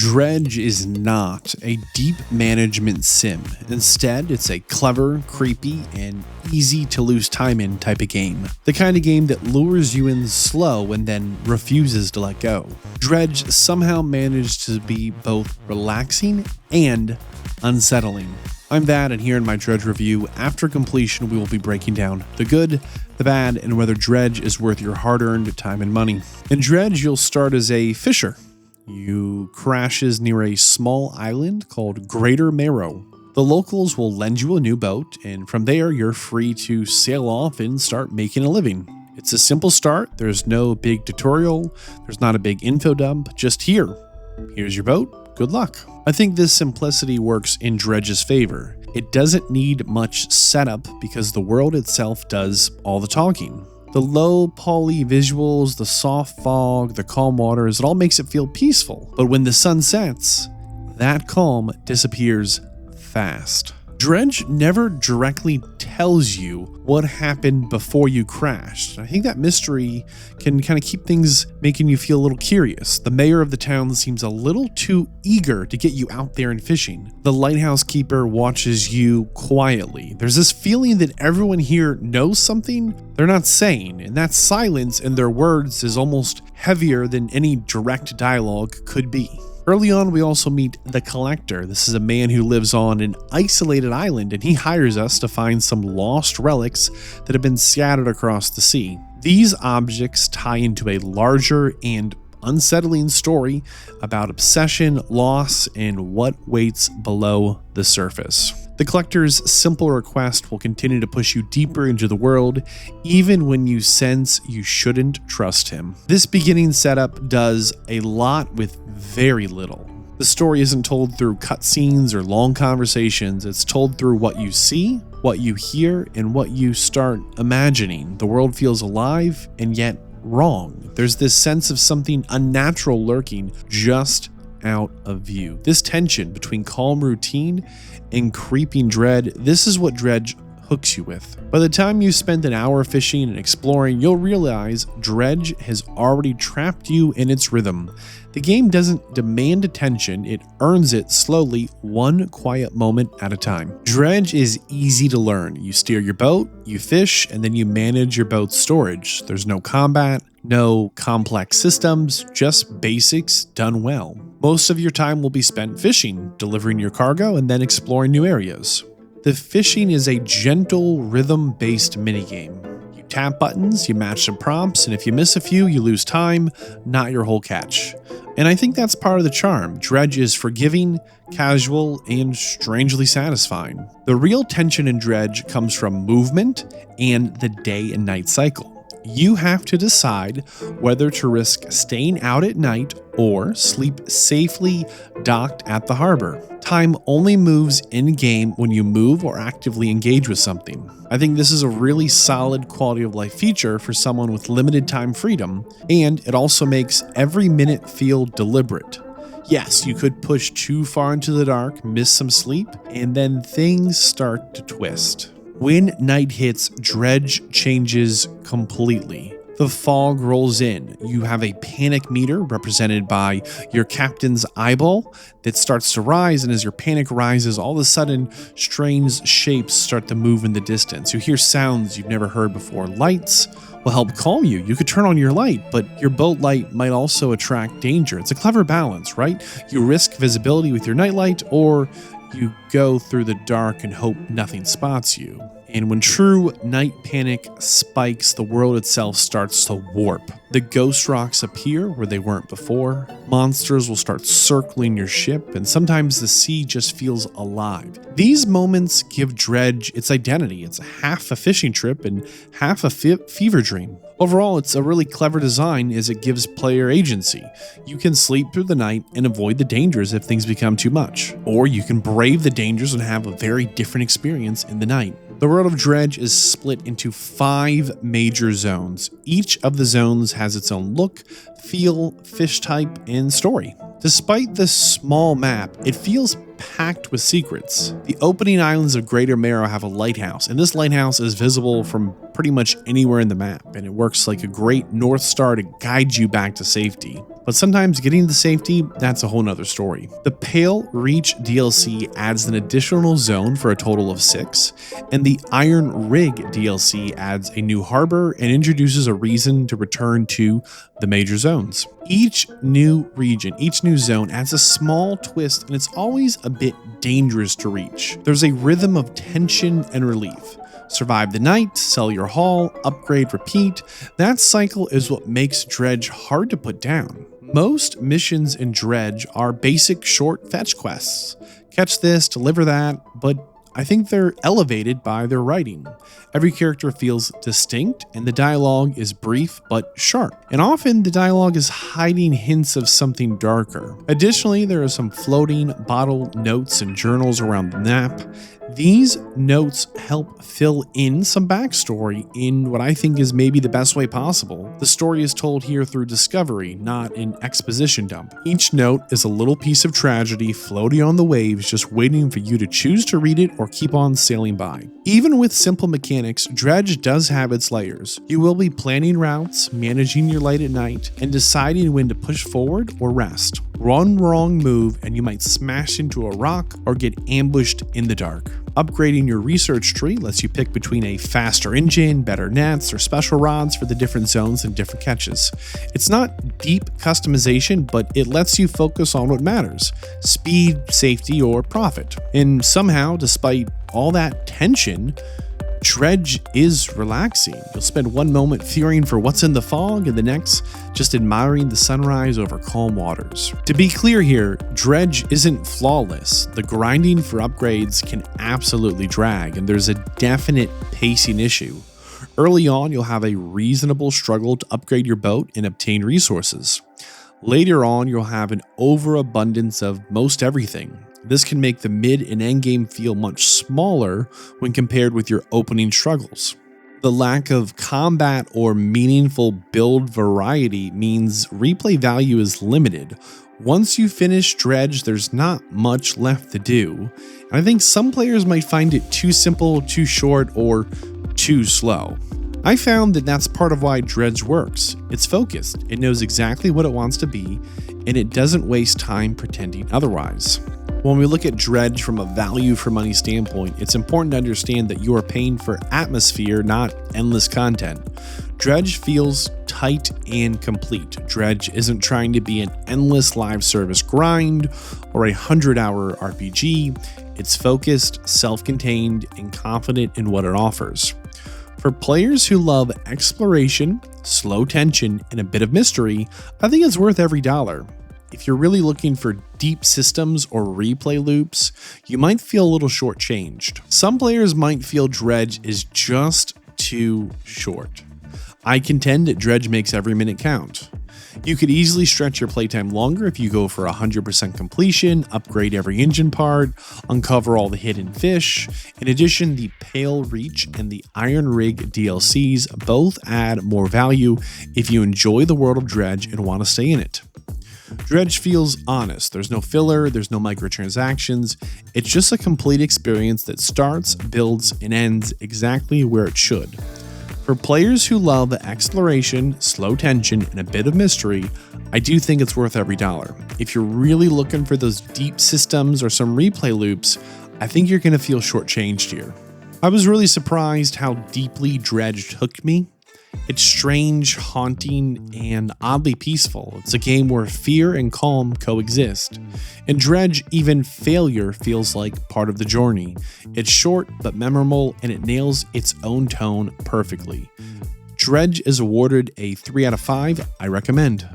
Dredge is not a deep management sim. Instead, it's a clever, creepy, and easy to lose time in type of game. The kind of game that lures you in slow and then refuses to let go. Dredge somehow managed to be both relaxing and unsettling. I'm Vadd, and here in my Dredge review, after completion we will be breaking down the good, the bad, and whether Dredge is worth your hard-earned time and money. In Dredge, you'll start as a fisher. You crashes near a small island called Greater Marrow. The locals will lend you a new boat, and from there you're free to sail off and start making a living. It's a simple start, there's no big tutorial, there's not a big info dump, just here's your boat, good luck. I think this simplicity works in Dredge's favor. It doesn't need much setup because the world itself does all the talking. The low poly visuals, the soft fog, the calm waters, it all makes it feel peaceful. But when the sun sets, that calm disappears fast. Dredge never directly tells you what happened before you crashed. I think that mystery can kind of keep things making you feel a little curious. The mayor of the town seems a little too eager to get you out there and fishing. The lighthouse keeper watches you quietly. There's this feeling that everyone here knows something they're not saying, and that silence in their words is almost heavier than any direct dialogue could be. Early on, we also meet the Collector. This is a man who lives on an isolated island, and he hires us to find some lost relics that have been scattered across the sea. These objects tie into a larger and unsettling story about obsession, loss, and what waits below the surface. The Collector's simple request will continue to push you deeper into the world, even when you sense you shouldn't trust him. This beginning setup does a lot with very little. The story isn't told through cutscenes or long conversations, it's told through what you see, what you hear, and what you start imagining. The world feels alive and yet wrong. There's this sense of something unnatural lurking just out of view. This tension between calm routine and creeping dread, this is what Dredge hooks you with. By the time you spend an hour fishing and exploring, you'll realize Dredge has already trapped you in its rhythm. The game doesn't demand attention, it earns it slowly, one quiet moment at a time. Dredge is easy to learn. You steer your boat, you fish, and then you manage your boat's storage. There's no combat, no complex systems, just basics done well. Most of your time will be spent fishing, delivering your cargo, and then exploring new areas. The fishing is a gentle, rhythm-based minigame. You tap buttons, you match some prompts, and if you miss a few, you lose time, not your whole catch. And I think that's part of the charm. Dredge is forgiving, casual, and strangely satisfying. The real tension in Dredge comes from movement and the day and night cycle. You have to decide whether to risk staying out at night or sleep safely docked at the harbor. Time only moves in-game when you move or actively engage with something. I think this is a really solid quality of life feature for someone with limited time freedom, and it also makes every minute feel deliberate. Yes, you could push too far into the dark, miss some sleep, and then things start to twist. When night hits, Dredge changes completely. The fog rolls in. You have a panic meter represented by your captain's eyeball that starts to rise, and as your panic rises, all of a sudden, strange shapes start to move in the distance. You hear sounds you've never heard before. Lights will help calm you. You could turn on your light, but your boat light might also attract danger. It's a clever balance, right? You risk visibility with your nightlight, or you go through the dark and hope nothing spots you. And when true night panic spikes, the world itself starts to warp. The ghost rocks appear where they weren't before. Monsters will start circling your ship, and sometimes the sea just feels alive. These moments give Dredge its identity. It's half a fishing trip and half a fever dream. Overall, it's a really clever design as it gives player agency. You can sleep through the night and avoid the dangers if things become too much. Or you can brave the dangers and have a very different experience in the night. The world of Dredge is split into 5 major zones. Each of the zones has its own look, feel, fish type, and story. Despite this small map, it feels packed with secrets. The opening islands of Greater Marrow have a lighthouse, and this lighthouse is visible from pretty much anywhere in the map, and it works like a great North Star to guide you back to safety. But sometimes getting to safety, that's a whole nother story. The Pale Reach DLC adds an additional zone for a total of 6, and the Iron Rig DLC adds a new harbor and introduces a reason to return to the major zones. Each new region, each new zone adds a small twist, and it's always a bit dangerous to reach. There's a rhythm of tension and relief. Survive the night, sell your haul, upgrade, repeat. That cycle is what makes Dredge hard to put down. Most missions in Dredge are basic short fetch quests. Catch this, deliver that, but I think they're elevated by their writing. Every character feels distinct, and the dialogue is brief but sharp. And often the dialogue is hiding hints of something darker. Additionally, there are some floating bottle notes and journals around the map. These notes help fill in some backstory in what I think is maybe the best way possible. The story is told here through discovery, not an exposition dump. Each note is a little piece of tragedy floating on the waves, just waiting for you to choose to read it or keep on sailing by. Even with simple mechanics, Dredge does have its layers. You will be planning routes, managing your light at night, and deciding when to push forward or rest. One wrong move and you might smash into a rock or get ambushed in the dark. Upgrading your research tree lets you pick between a faster engine, better nets, or special rods for the different zones and different catches. It's not deep customization, but it lets you focus on what matters: speed, safety, or profit. And somehow, despite all that tension, Dredge is relaxing. You'll spend one moment fearing for what's in the fog and the next just admiring the sunrise over calm waters. To be clear here, Dredge isn't flawless. The grinding for upgrades can absolutely drag, and there's a definite pacing issue. Early on, you'll have a reasonable struggle to upgrade your boat and obtain resources. Later on, you'll have an overabundance of most everything. This can make the mid and end game feel much smaller when compared with your opening struggles. The lack of combat or meaningful build variety means replay value is limited. Once you finish Dredge, there's not much left to do. And I think some players might find it too simple, too short, or too slow. I found that that's part of why Dredge works. It's focused, it knows exactly what it wants to be, and it doesn't waste time pretending otherwise. When we look at Dredge from a value for money standpoint, it's important to understand that you are paying for atmosphere, not endless content. Dredge feels tight and complete. Dredge isn't trying to be an endless live service grind or a 100-hour RPG. It's focused, self-contained, and confident in what it offers. For players who love exploration, slow tension, and a bit of mystery, I think it's worth every dollar. If you're really looking for deep systems or replay loops, you might feel a little shortchanged. Some players might feel Dredge is just too short. I contend that Dredge makes every minute count. You could easily stretch your playtime longer if you go for 100% completion, upgrade every engine part, uncover all the hidden fish. In addition, the Pale Reach and the Iron Rig DLCs both add more value if you enjoy the world of Dredge and want to stay in it. Dredge feels honest. There's no filler, there's no microtransactions. It's just a complete experience that starts, builds, and ends exactly where it should. For players who love exploration, slow tension, and a bit of mystery, I do think it's worth every dollar. If you're really looking for those deep systems or some replay loops, I think you're going to feel shortchanged here. I was really surprised how deeply Dredge hooked me. It's strange, haunting, and oddly peaceful. It's a game where fear and calm coexist. In Dredge, even failure feels like part of the journey. It's short but memorable, and it nails its own tone perfectly. Dredge is awarded a 3 out of 5. I recommend.